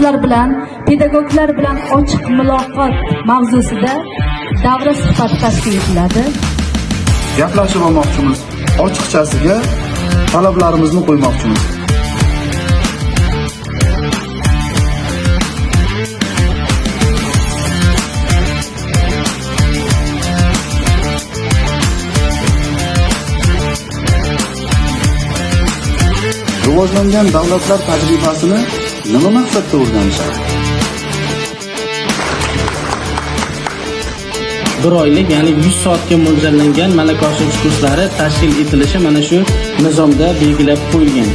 ustozlar bilan, pedagoglar bilan ochiq muloqot mavzusida davra suhbati tashkil etiladi. Gaplashib olmoqchimiz, ochiqchasiga talablarimizni qo'ymoqchimiz. Rivojlangan davlatlar tajribasini nima maqsadda o'rganishadi? Bir oylik, ya'ni 100 soatga mo'ljallangan malaka oshirish kurslari tashkil etilishi mana shu nizomda belgilab qo'yilgan.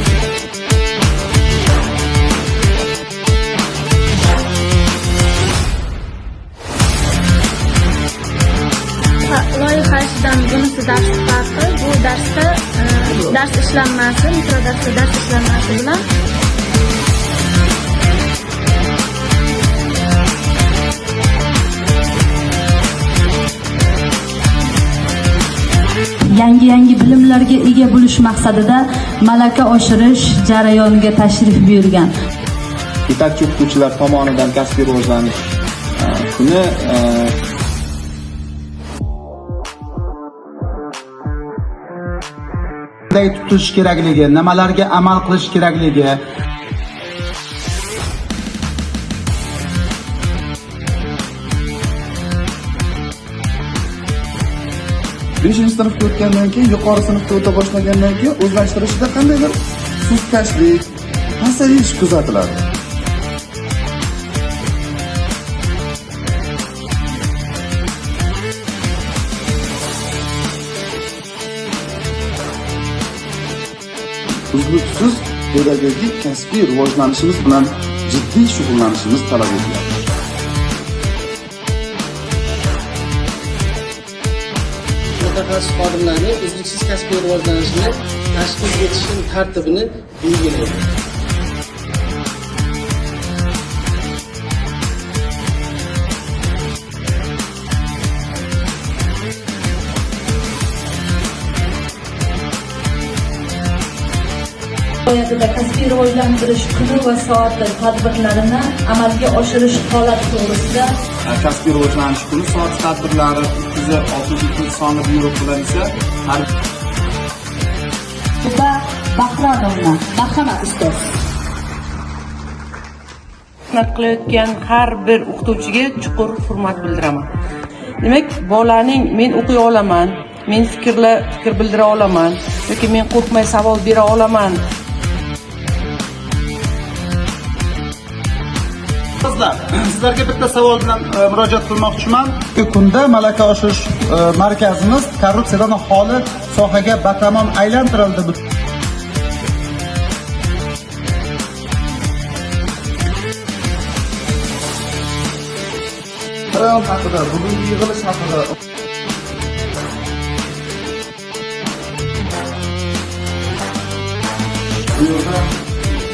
Loyiha ishidan bunisi dars farqi. Bu darsda dars ishlanmasi, mikrodarsda dars ishlanmasi bilan yangi bilimlarga ega bo'lish maqsadida malaka oshirish jarayoniga tashrif buyurgan. Yetakchi o'qituvchilar tomonidan kasbiy rivojlanish kuni qanday tutish kerakligi, nimalarga amal qilish kerakligi, beshinchi sinfga o'tgandan keyin, yuqori sinfga o'ta boshlagandan keyin o'zlashtirishda qandaydir sustkashlik, pasayish kuzatiladi. Uzluksiz pedagogik kasbiy rivojlanishimiz bilan jiddiy shug'ullanishimiz talab etiladi. Mutaxassis xodimlarning uzluksiz kasbiy rivojlanishini tashkil etishning tartibini belgilaydi. Viloyatida kasbiy rivojlantirish kuni va soati tadbirlarini amalga oshirish holati to'g'risida Kasbiy rivojlanish kuni soat tadbirlari 362 sonli buyruq bilan esa va Bahronovna, marhamat ustoz. Xizmat qilayotgan har bir o'qituvchiga chuqur hurmat bildiraman. Demak, bolaning men o'qiy olaman, men fikr bildira olaman yoki men qo'rqmay savol bera olaman. Sizlarga bitta savol bilan murojaat qilmoqchiman. Bugungi kunda malaka oshirish markazimiz korrupsiyadan xoli sohaga batamom aylantirildi. Jarayon haqida, bugungi yig'ilish haqida bu yerda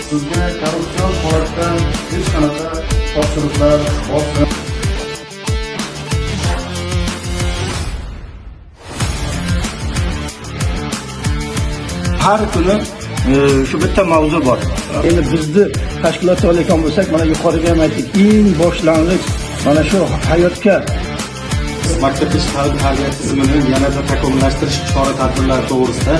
sizga korrupsion holatdan hech qanaqa topshiriqlar bosim har kuni shu bitta mavzu bor. Endi bizni tashkilotga olgan bo'lsak, mana yuqoriga ham aytdik, eng boshlang'ich mana shu hayotga maktabgacha ta'lim tarbiya tizimini yanada takomillashtirish chora-tadbirlari to'g'risida